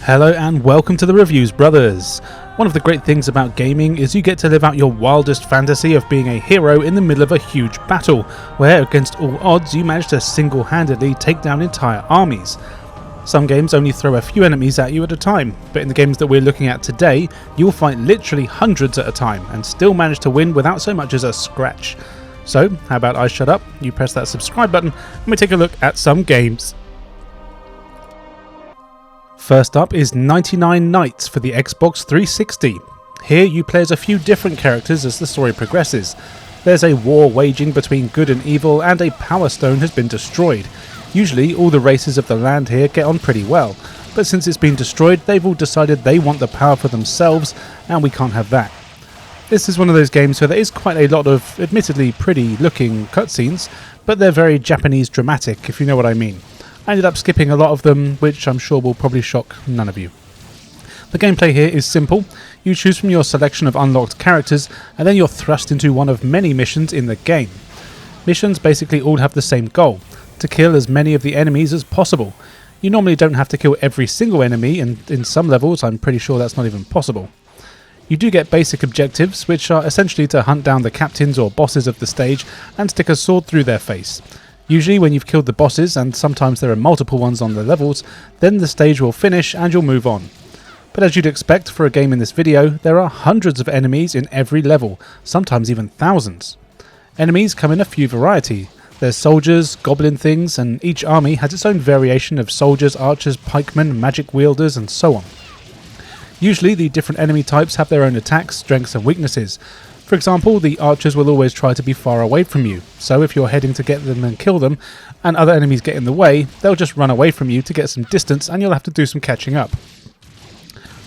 Hello and welcome to the Reviews Brothers. One of the great things about gaming is you get to live out your wildest fantasy of being a hero in the middle of a huge battle, where against all odds you manage to single-handedly take down entire armies. Some games only throw a few enemies at you at a time, but in the games that we're looking at today, you'll fight literally hundreds at a time and still manage to win without so much as a scratch. So, how about I shut up, you press that subscribe button, and we take a look at some games. First up is 99 Nights for the Xbox 360. Here you play as a few different characters as the story progresses. There's a war waging between good and evil, and a power stone has been destroyed. Usually all the races of the land here get on pretty well, but since it's been destroyed they've all decided they want the power for themselves, and we can't have that. This is one of those games where there is quite a lot of admittedly pretty looking cutscenes, but they're very Japanese dramatic, if you know what I mean. I ended up skipping a lot of them, which I'm sure will probably shock none of you. The gameplay here is simple. You choose from your selection of unlocked characters, and then you're thrust into one of many missions in the game. Missions basically all have the same goal: to kill as many of the enemies as possible. You normally don't have to kill every single enemy, and in some levels I'm pretty sure that's not even possible. You do get basic objectives, which are essentially to hunt down the captains or bosses of the stage and stick a sword through their face. Usually when you've killed the bosses, and sometimes there are multiple ones on the levels, then the stage will finish and you'll move on. But as you'd expect for a game in this video, there are hundreds of enemies in every level, sometimes even thousands. Enemies come in a few variety. There's soldiers, goblin things, and each army has its own variation of soldiers, archers, pikemen, magic wielders, and so on. Usually the different enemy types have their own attacks, strengths and weaknesses. For example, the archers will always try to be far away from you, so if you're heading to get them and kill them, and other enemies get in the way, they'll just run away from you to get some distance and you'll have to do some catching up.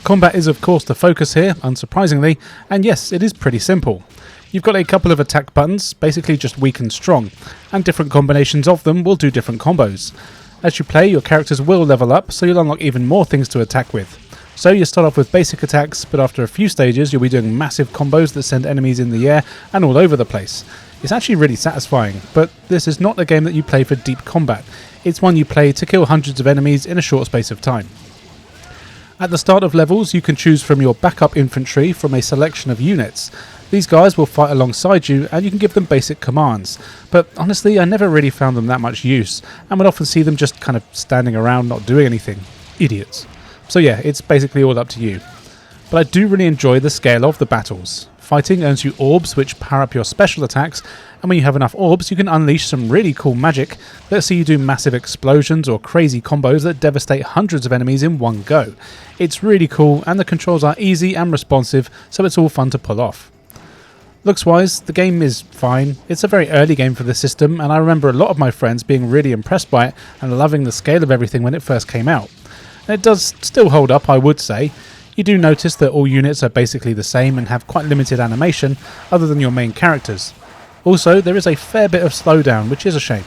Combat is of course the focus here, unsurprisingly, and yes, it is pretty simple. You've got a couple of attack buttons, basically just weak and strong, and different combinations of them will do different combos. As you play, your characters will level up, so you'll unlock even more things to attack with. So you start off with basic attacks, but after a few stages you'll be doing massive combos that send enemies in the air and all over the place. It's actually really satisfying, but this is not a game that you play for deep combat. It's one you play to kill hundreds of enemies in a short space of time. At the start of levels you can choose from your backup infantry from a selection of units. These guys will fight alongside you and you can give them basic commands, but honestly I never really found them that much use, and would often see them just kind of standing around not doing anything. Idiots. So yeah, it's basically all up to you. But I do really enjoy the scale of the battles. Fighting earns you orbs which power up your special attacks, and when you have enough orbs you can unleash some really cool magic that see you do massive explosions or crazy combos that devastate hundreds of enemies in one go. It's really cool, and the controls are easy and responsive, so it's all fun to pull off. Looks wise, the game is fine. It's a very early game for the system, and I remember a lot of my friends being really impressed by it and loving the scale of everything when it first came out. And it does still hold up, I would say. You do notice that all units are basically the same and have quite limited animation, other than your main characters. Also, there is a fair bit of slowdown, which is a shame.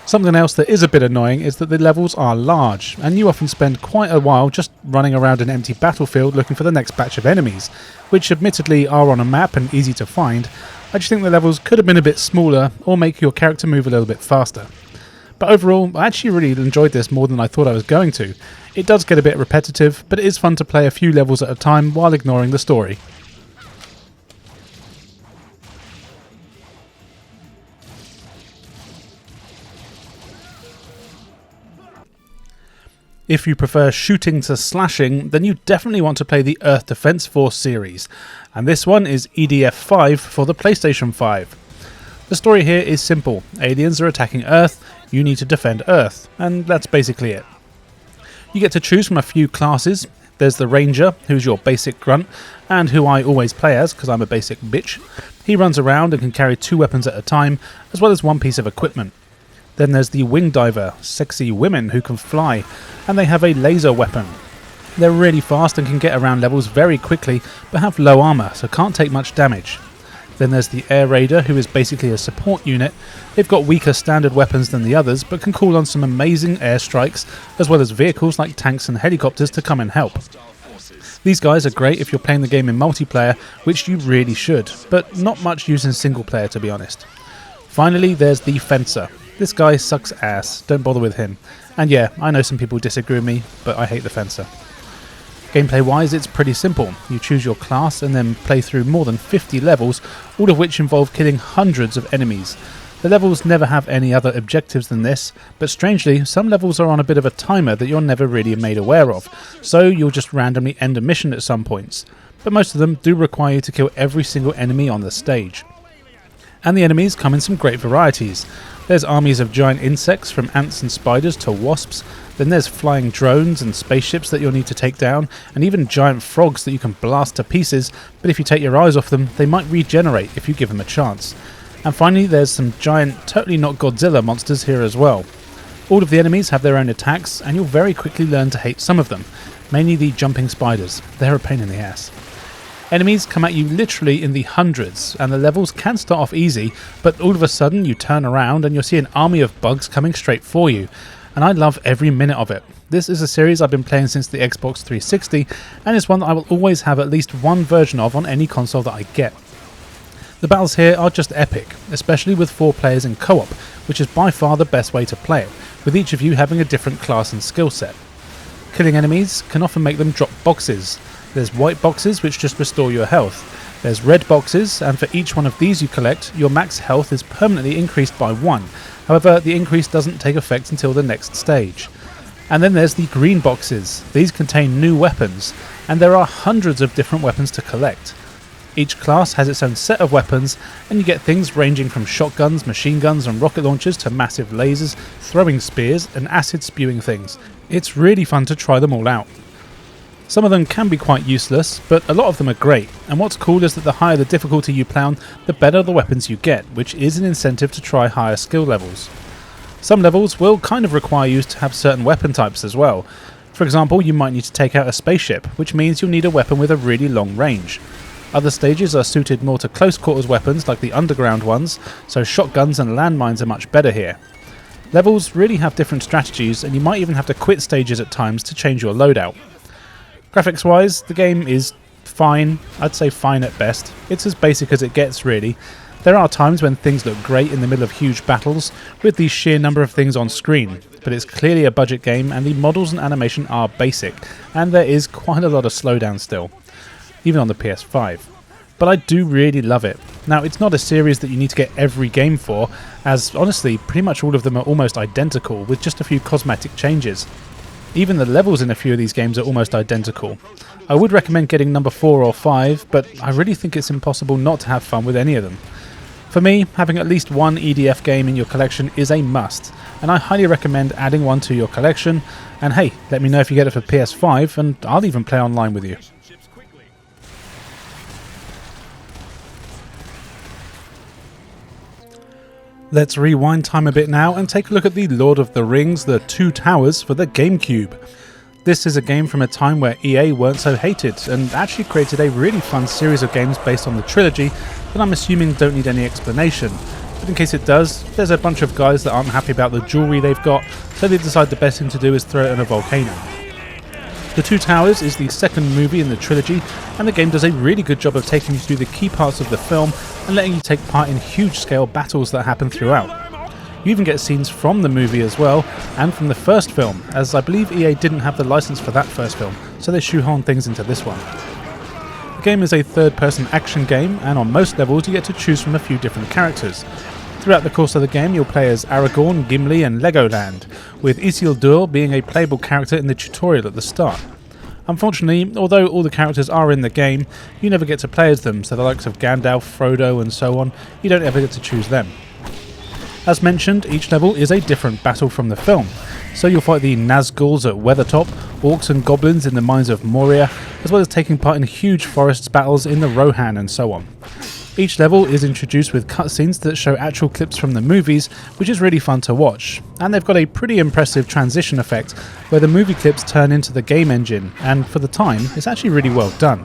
Something else that is a bit annoying is that the levels are large, and you often spend quite a while just running around an empty battlefield looking for the next batch of enemies, which admittedly are on a map and easy to find. I just think the levels could have been a bit smaller, or make your character move a little bit faster. But overall, I actually really enjoyed this more than I thought I was going to. It does get a bit repetitive, but it is fun to play a few levels at a time while ignoring the story. If you prefer shooting to slashing, then you definitely want to play the Earth Defense Force series, and this one is EDF 5 for the PlayStation 5. The story here is simple. Aliens are attacking Earth, you need to defend Earth, and that's basically it. You get to choose from a few classes. There's the Ranger, who's your basic grunt, and who I always play as because I'm a basic bitch. He runs around and can carry 2 weapons at a time, as well as 1 piece of equipment. Then there's the Wing Diver, sexy women who can fly, and they have a laser weapon. They're really fast and can get around levels very quickly, but have low armour, so can't take much damage. Then there's the Air Raider, who is basically a support unit. They've got weaker standard weapons than the others, but can call on some amazing airstrikes, as well as vehicles like tanks and helicopters to come and help. These guys are great if you're playing the game in multiplayer, which you really should, but not much use in single player to be honest. Finally, there's the Fencer. This guy sucks ass, don't bother with him. And yeah, I know some people disagree with me, but I hate the fencer. Gameplay wise, it's pretty simple. You choose your class and then play through more than 50 levels, all of which involve killing hundreds of enemies. The levels never have any other objectives than this, but strangely, some levels are on a bit of a timer that you're never really made aware of, so you'll just randomly end a mission at some points. But most of them do require you to kill every single enemy on the stage. And the enemies come in some great varieties. There's armies of giant insects, from ants and spiders to wasps. Then there's flying drones and spaceships that you'll need to take down, and even giant frogs that you can blast to pieces, but if you take your eyes off them, they might regenerate if you give them a chance. And finally, there's some giant, totally not Godzilla monsters here as well. All of the enemies have their own attacks, and you'll very quickly learn to hate some of them, mainly the jumping spiders. They're a pain in the ass. Enemies come at you literally in the hundreds, and the levels can start off easy, but all of a sudden you turn around and you'll see an army of bugs coming straight for you, and I love every minute of it. This is a series I've been playing since the Xbox 360, and it's one that I will always have at least one version of on any console that I get. The battles here are just epic, especially with 4 players in co-op, which is by far the best way to play it, with each of you having a different class and skill set. Killing enemies can often make them drop boxes. There's white boxes which just restore your health. There's red boxes, and for each one of these you collect, your max health is permanently increased by 1. However, the increase doesn't take effect until the next stage. And then there's the green boxes. These contain new weapons, and there are hundreds of different weapons to collect. Each class has its own set of weapons, and you get things ranging from shotguns, machine guns and rocket launchers to massive lasers, throwing spears and acid spewing things. It's really fun to try them all out. Some of them can be quite useless, but a lot of them are great, and what's cool is that the higher the difficulty you play on, the better the weapons you get, which is an incentive to try higher skill levels. Some levels will kind of require you to have certain weapon types as well. For example, you might need to take out a spaceship, which means you'll need a weapon with a really long range. Other stages are suited more to close quarters weapons like the underground ones, so shotguns and landmines are much better here. Levels really have different strategies, and you might even have to quit stages at times to change your loadout. Graphics wise, the game is fine. I'd say fine at best. It's as basic as it gets, really. There are times when things look great in the middle of huge battles, with the sheer number of things on screen, but it's clearly a budget game and the models and animation are basic, and there is quite a lot of slowdown still, even on the PS5. But I do really love it. Now, it's not a series that you need to get every game for, as honestly, pretty much all of them are almost identical, with just a few cosmetic changes. Even the levels in a few of these games are almost identical. I would recommend getting number 4 or 5, but I really think it's impossible not to have fun with any of them. For me, having at least one EDF game in your collection is a must, and I highly recommend adding one to your collection, and hey, let me know if you get it for PS5, and I'll even play online with you. Let's rewind time a bit now and take a look at the Lord of the Rings, The Two Towers for the Gamecube. This is a game from a time where EA weren't so hated and actually created a really fun series of games based on the trilogy that I'm assuming don't need any explanation. But in case it does, there's a bunch of guys that aren't happy about the jewellery they've got, so they decide the best thing to do is throw it in a volcano. The Two Towers is the second movie in the trilogy, and the game does a really good job of taking you through the key parts of the film and letting you take part in huge-scale battles that happen throughout. You even get scenes from the movie as well, and from the first film, as I believe EA didn't have the license for that first film, so they shoehorned things into this one. The game is a third-person action game, and on most levels you get to choose from a few different characters. Throughout the course of the game, you'll play as Aragorn, Gimli and Legoland, with Isildur being a playable character in the tutorial at the start. Unfortunately, although all the characters are in the game, you never get to play as them, so the likes of Gandalf, Frodo and so on, you don't ever get to choose them. As mentioned, each level is a different battle from the film, so you'll fight the Nazguls at Weathertop, orcs and goblins in the mines of Moria, as well as taking part in huge forests battles in the Rohan and so on. Each level is introduced with cutscenes that show actual clips from the movies, which is really fun to watch, and they've got a pretty impressive transition effect where the movie clips turn into the game engine, and for the time, it's actually really well done.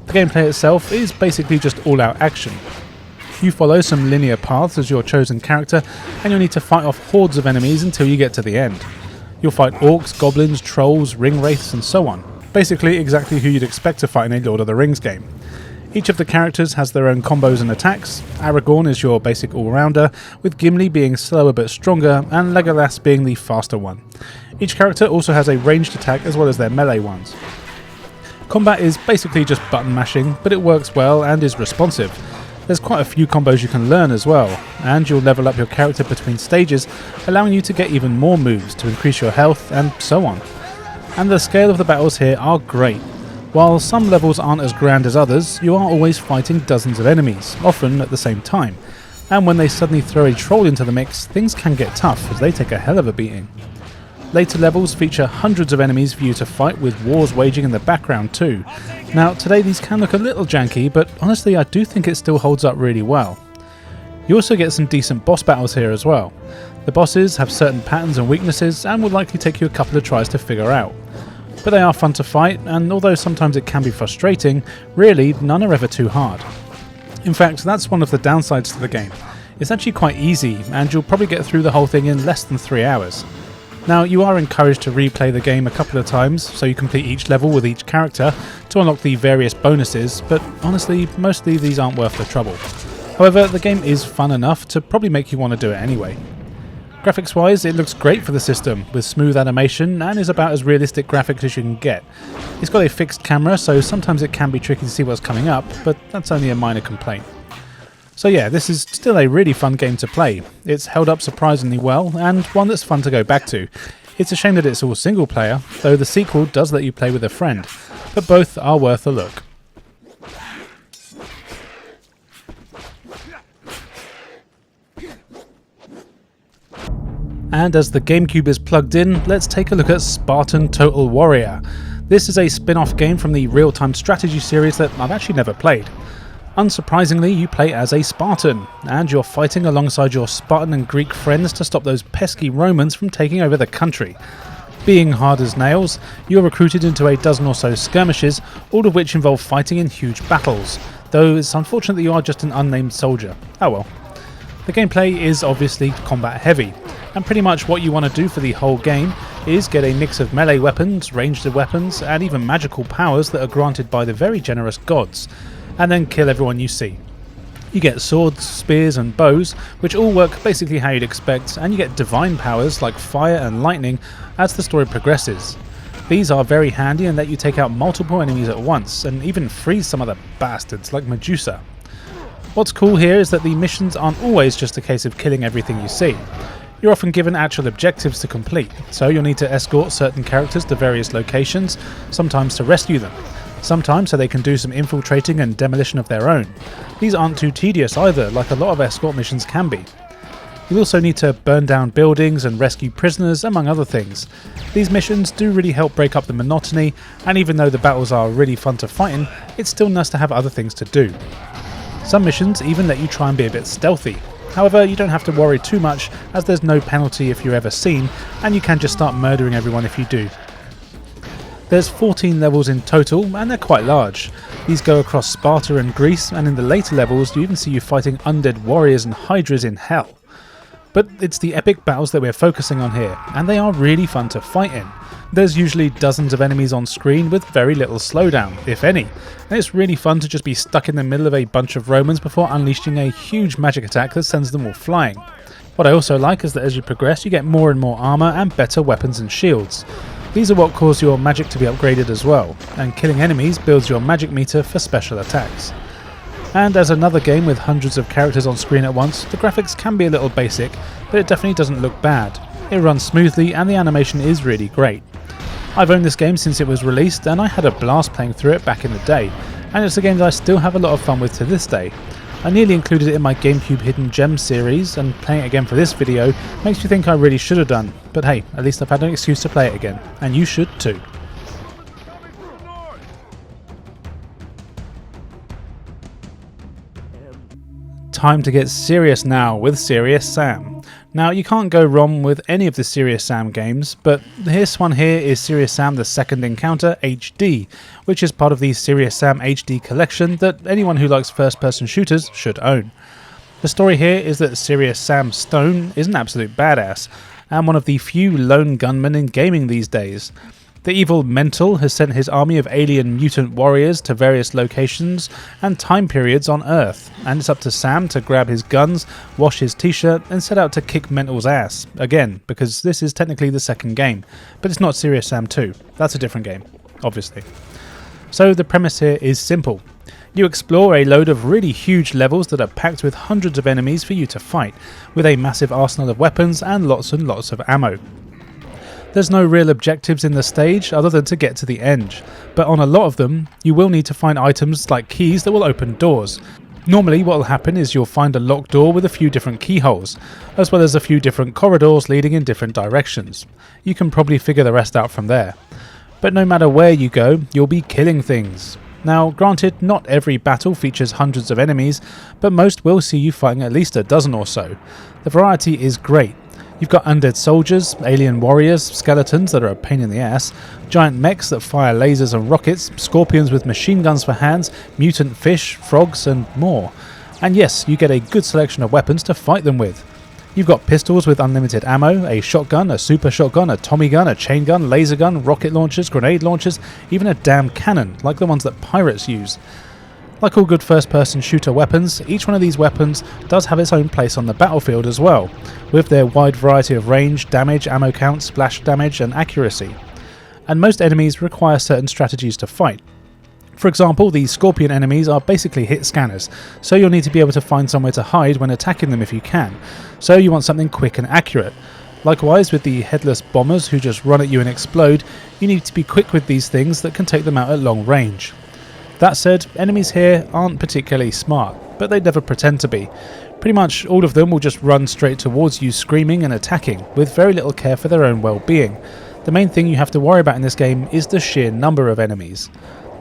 The gameplay itself is basically just all-out action. You follow some linear paths as your chosen character, and you'll need to fight off hordes of enemies until you get to the end. You'll fight orcs, goblins, trolls, ring wraiths and so on, basically exactly who you'd expect to fight in a Lord of the Rings game. Each of the characters has their own combos and attacks. Aragorn is your basic all-rounder, with Gimli being slower but stronger, and Legolas being the faster one. Each character also has a ranged attack as well as their melee ones. Combat is basically just button mashing, but it works well and is responsive. There's quite a few combos you can learn as well, and you'll level up your character between stages, allowing you to get even more moves to increase your health and so on. And the scale of the battles here are great. While some levels aren't as grand as others, you are always fighting dozens of enemies, often at the same time. And when they suddenly throw a troll into the mix, things can get tough as they take a hell of a beating. Later levels feature hundreds of enemies for you to fight, with wars waging in the background too. Now today these can look a little janky, but honestly I do think it still holds up really well. You also get some decent boss battles here as well. The bosses have certain patterns and weaknesses and will likely take you a couple of tries to figure out. But they are fun to fight, and although sometimes it can be frustrating, really none are ever too hard. In fact, that's one of the downsides to the game. It's actually quite easy, and you'll probably get through the whole thing in less than 3 hours. Now, you are encouraged to replay the game a couple of times, so you complete each level with each character to unlock the various bonuses, but honestly, mostly these aren't worth the trouble. However, the game is fun enough to probably make you want to do it anyway. Graphics wise, it looks great for the system, with smooth animation and is about as realistic graphics as you can get. It's got a fixed camera, so sometimes it can be tricky to see what's coming up, but that's only a minor complaint. So yeah, this is still a really fun game to play. It's held up surprisingly well, and one that's fun to go back to. It's a shame that it's all single player, though the sequel does let you play with a friend, but both are worth a look. And as the Gamecube is plugged in, let's take a look at Spartan Total Warrior. This is a spin-off game from the real-time strategy series that I've actually never played. Unsurprisingly, you play as a Spartan, and you're fighting alongside your Spartan and Greek friends to stop those pesky Romans from taking over the country. Being hard as nails, you're recruited into a dozen or so skirmishes, all of which involve fighting in huge battles, though it's unfortunate that you are just an unnamed soldier. Oh well. The gameplay is obviously combat heavy, and pretty much what you want to do for the whole game is get a mix of melee weapons, ranged weapons, and even magical powers that are granted by the very generous gods, and then kill everyone you see. You get swords, spears and bows, which all work basically how you'd expect, and you get divine powers like fire and lightning as the story progresses. These are very handy and let you take out multiple enemies at once, and even freeze some of the bastards like Medusa. What's cool here is that the missions aren't always just a case of killing everything you see. You're often given actual objectives to complete, so you'll need to escort certain characters to various locations, sometimes to rescue them, sometimes so they can do some infiltrating and demolition of their own. These aren't too tedious either, like a lot of escort missions can be. You'll also need to burn down buildings and rescue prisoners, among other things. These missions do really help break up the monotony, and even though the battles are really fun to fight in, it's still nice to have other things to do. Some missions even let you try and be a bit stealthy. However, you don't have to worry too much, as there's no penalty if you're ever seen, and you can just start murdering everyone if you do. There's 14 levels in total, and they're quite large. These go across Sparta and Greece, and in the later levels you even see you fighting undead warriors and hydras in hell. But it's the epic battles that we're focusing on here, and they are really fun to fight in. There's usually dozens of enemies on screen with very little slowdown, if any, and it's really fun to just be stuck in the middle of a bunch of Romans before unleashing a huge magic attack that sends them all flying. What I also like is that as you progress you get more and more armour and better weapons and shields. These are what cause your magic to be upgraded as well, and killing enemies builds your magic meter for special attacks. And as another game with hundreds of characters on screen at once, the graphics can be a little basic, but it definitely doesn't look bad. It runs smoothly and the animation is really great. I've owned this game since it was released and I had a blast playing through it back in the day, and it's a game that I still have a lot of fun with to this day. I nearly included it in my Gamecube Hidden Gems series, and playing it again for this video makes me think I really should have done, but hey, at least I've had an excuse to play it again, and you should too. Time to get serious now with Serious Sam. Now you can't go wrong with any of the Serious Sam games, but this one here is Serious Sam The Second Encounter HD, which is part of the Serious Sam HD collection that anyone who likes first-person shooters should own. The story here is that Serious Sam Stone is an absolute badass, and one of the few lone gunmen in gaming these days. The evil Mental has sent his army of alien mutant warriors to various locations and time periods on Earth, and it's up to Sam to grab his guns, wash his t-shirt, and set out to kick Mental's ass. Again, because this is technically the second game, but it's not Serious Sam 2. That's a different game, obviously. So the premise here is simple. You explore a load of really huge levels that are packed with hundreds of enemies for you to fight, with a massive arsenal of weapons and lots of ammo. There's no real objectives in the stage other than to get to the end, but on a lot of them you will need to find items like keys that will open doors. Normally what will happen is you'll find a locked door with a few different keyholes, as well as a few different corridors leading in different directions. You can probably figure the rest out from there. But no matter where you go, you'll be killing things. Now, granted, not every battle features hundreds of enemies, but most will see you fighting at least a dozen or so. The variety is great. You've got undead soldiers, alien warriors, skeletons that are a pain in the ass, giant mechs that fire lasers and rockets, scorpions with machine guns for hands, mutant fish, frogs and more. And yes, you get a good selection of weapons to fight them with. You've got pistols with unlimited ammo, a shotgun, a super shotgun, a Tommy gun, a chain gun, laser gun, rocket launchers, grenade launchers, even a damn cannon, like the ones that pirates use. Like all good first-person shooter weapons, each one of these weapons does have its own place on the battlefield as well, with their wide variety of range, damage, ammo count, splash damage and accuracy. And most enemies require certain strategies to fight. For example, these scorpion enemies are basically hit scanners, so you'll need to be able to find somewhere to hide when attacking them if you can, so you want something quick and accurate. Likewise with the headless bombers who just run at you and explode, you need to be quick with these things that can take them out at long range. That said, enemies here aren't particularly smart, but they never pretend to be. Pretty much all of them will just run straight towards you screaming and attacking, with very little care for their own well-being. The main thing you have to worry about in this game is the sheer number of enemies.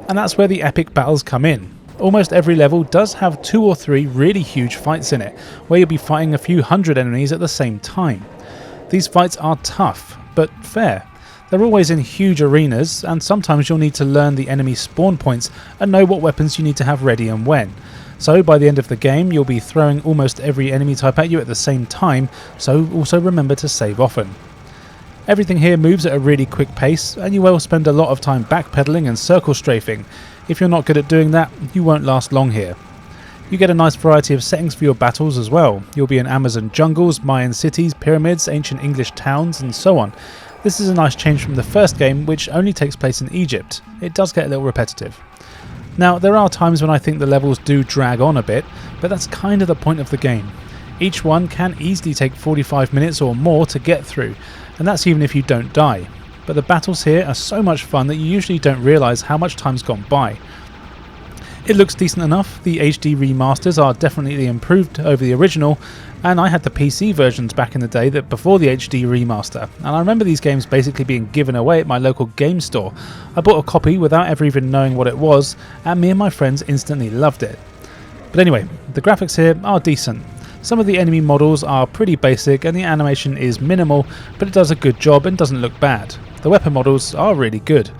And that's where the epic battles come in. Almost every level does have 2 or 3 really huge fights in it, where you'll be fighting a few hundred enemies at the same time. These fights are tough, but fair. They're always in huge arenas, and sometimes you'll need to learn the enemy spawn points and know what weapons you need to have ready and when. So by the end of the game you'll be throwing almost every enemy type at you at the same time, so also remember to save often. Everything here moves at a really quick pace, and you will spend a lot of time backpedaling and circle strafing. If you're not good at doing that, you won't last long here. You get a nice variety of settings for your battles as well. You'll be in Amazon jungles, Mayan cities, pyramids, ancient English towns and so on. This is a nice change from the first game, which only takes place in Egypt. It does get a little repetitive. Now, there are times when I think the levels do drag on a bit, but that's kind of the point of the game. Each one can easily take 45 minutes or more to get through, and that's even if you don't die. But the battles here are so much fun that you usually don't realise how much time's gone by. It looks decent enough. The HD remasters are definitely improved over the original, and I had the PC versions back in the day that before the HD remaster, and I remember these games basically being given away at my local game store. I bought a copy without ever even knowing what it was, and me and my friends instantly loved it. But anyway, the graphics here are decent. Some of the enemy models are pretty basic and the animation is minimal, but it does a good job and doesn't look bad. The weapon models are really good.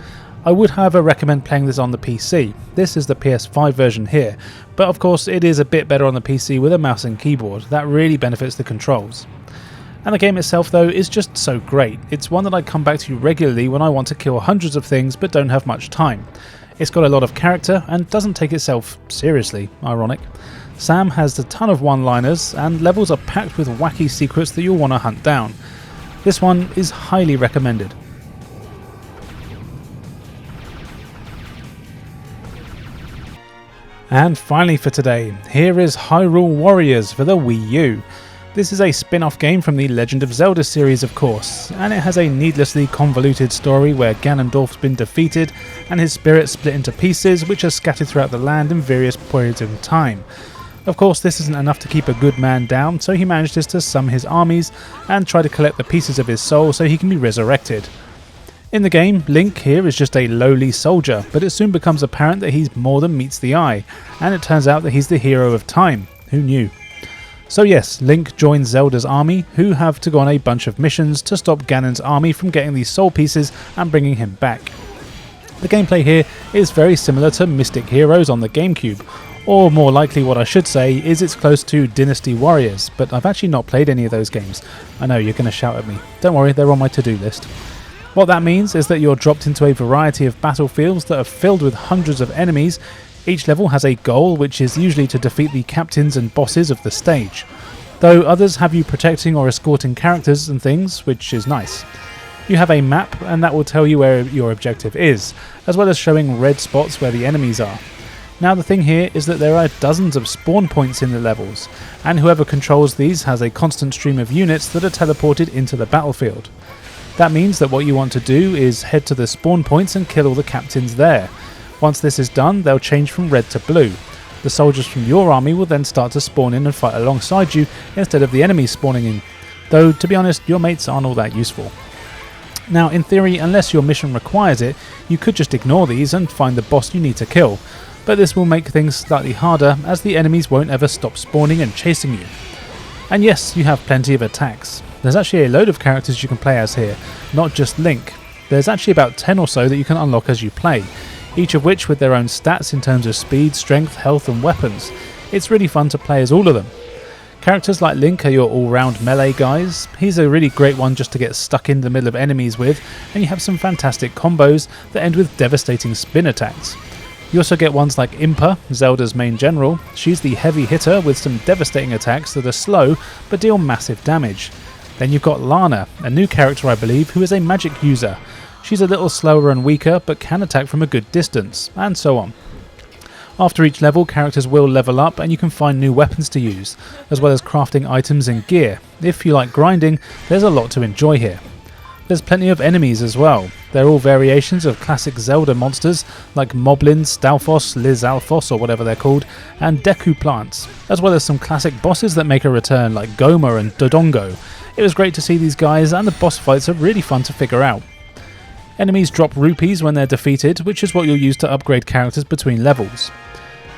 I would however recommend playing this on the PC. This is the PS5 version here, but of course it is a bit better on the PC with a mouse and keyboard. That really benefits the controls. And the game itself though is just so great. It's one that I come back to regularly when I want to kill hundreds of things but don't have much time. It's got a lot of character and doesn't take itself seriously, ironic. Sam has a ton of one-liners and levels are packed with wacky secrets that you'll want to hunt down. This one is highly recommended. And finally for today, here is Hyrule Warriors for the Wii U. This is a spin-off game from the Legend of Zelda series of course, and it has a needlessly convoluted story where Ganondorf's been defeated and his spirit split into pieces which are scattered throughout the land in various periods in time. Of course this isn't enough to keep a good man down, so he manages to summon his armies and try to collect the pieces of his soul so he can be resurrected. In the game, Link here is just a lowly soldier, but it soon becomes apparent that he's more than meets the eye, and it turns out that he's the hero of time. Who knew? So yes, Link joins Zelda's army, who have to go on a bunch of missions to stop Ganon's army from getting these soul pieces and bringing him back. The gameplay here is very similar to Mystic Heroes on the Gamecube, or more likely what I should say is it's close to Dynasty Warriors, but I've actually not played any of those games. I know you're going to shout at me. Don't worry, they're on my to-do list. What that means is that you're dropped into a variety of battlefields that are filled with hundreds of enemies. Each level has a goal, which is usually to defeat the captains and bosses of the stage, though others have you protecting or escorting characters and things, which is nice. You have a map, and that will tell you where your objective is, as well as showing red spots where the enemies are. Now the thing here is that there are dozens of spawn points in the levels, and whoever controls these has a constant stream of units that are teleported into the battlefield. That means that what you want to do is head to the spawn points and kill all the captains there. Once this is done, they'll change from red to blue. The soldiers from your army will then start to spawn in and fight alongside you instead of the enemies spawning in, though to be honest your mates aren't all that useful. Now in theory, unless your mission requires it, you could just ignore these and find the boss you need to kill, but this will make things slightly harder as the enemies won't ever stop spawning and chasing you. And yes, you have plenty of attacks. There's actually a load of characters you can play as here, not just Link. There's actually about 10 or so that you can unlock as you play, each of which with their own stats in terms of speed, strength, health and weapons. It's really fun to play as all of them. Characters like Link are your all-round melee guys. He's a really great one just to get stuck in the middle of enemies with, and you have some fantastic combos that end with devastating spin attacks. You also get ones like Impa, Zelda's main general. She's the heavy hitter with some devastating attacks that are slow but deal massive damage. Then you've got Lana, a new character I believe, who is a magic user. She's a little slower and weaker but can attack from a good distance, and so on. After each level, characters will level up and you can find new weapons to use, as well as crafting items and gear. If you like grinding, there's a lot to enjoy here. There's plenty of enemies as well. They're all variations of classic Zelda monsters like Moblins, Stalfos, Lizalfos or whatever they're called, and Deku plants, as well as some classic bosses that make a return like Goma and Dodongo. It was great to see these guys, and the boss fights are really fun to figure out. Enemies drop rupees when they're defeated, which is what you'll use to upgrade characters between levels.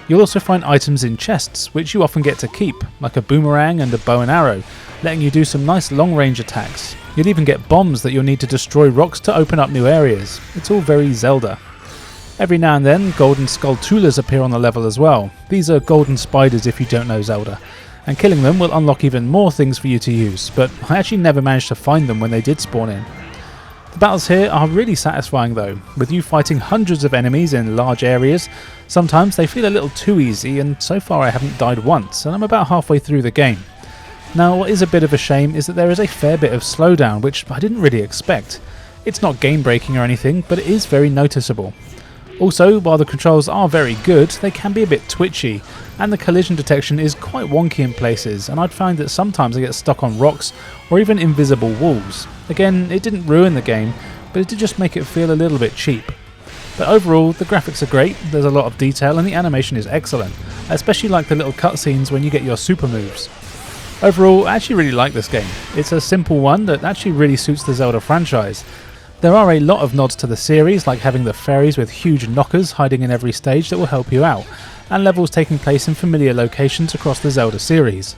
You'll also find items in chests, which you often get to keep, like a boomerang and a bow and arrow, letting you do some nice long-range attacks. You'll even get bombs that you'll need to destroy rocks to open up new areas. It's all very Zelda. Every now and then, golden Skulltulas appear on the level as well. These are golden spiders if you don't know Zelda, and killing them will unlock even more things for you to use, but I actually never managed to find them when they did spawn in. The battles here are really satisfying though, with you fighting hundreds of enemies in large areas. Sometimes they feel a little too easy, and so far I haven't died once, and I'm about halfway through the game. Now what is a bit of a shame is that there is a fair bit of slowdown, which I didn't really expect. It's not game breaking or anything, but it is very noticeable. Also, while the controls are very good, they can be a bit twitchy, and the collision detection is quite wonky in places, and I'd find that sometimes I get stuck on rocks or even invisible walls. Again, it didn't ruin the game, but it did just make it feel a little bit cheap. But overall, the graphics are great, there's a lot of detail and the animation is excellent. I especially like the little cutscenes when you get your super moves. Overall, I actually really like this game. It's a simple one that actually really suits the Zelda franchise. There are a lot of nods to the series, like having the fairies with huge knockers hiding in every stage that will help you out, and levels taking place in familiar locations across the Zelda series.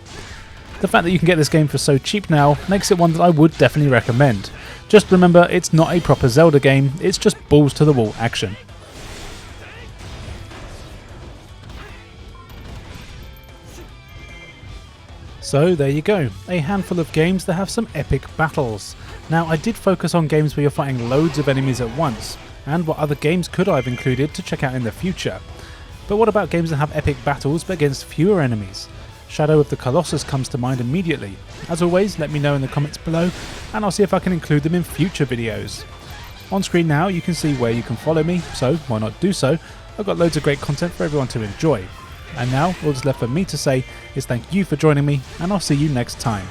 The fact that you can get this game for so cheap now makes it one that I would definitely recommend. Just remember, it's not a proper Zelda game, it's just balls to the wall action. So there you go, a handful of games that have some epic battles. Now I did focus on games where you're fighting loads of enemies at once, and what other games could I have included to check out in the future. But what about games that have epic battles but against fewer enemies? Shadow of the Colossus comes to mind immediately. As always, let me know in the comments below, and I'll see if I can include them in future videos. On screen now you can see where you can follow me, so why not do so? I've got loads of great content for everyone to enjoy. And now all that's left for me to say is thank you for joining me, and I'll see you next time.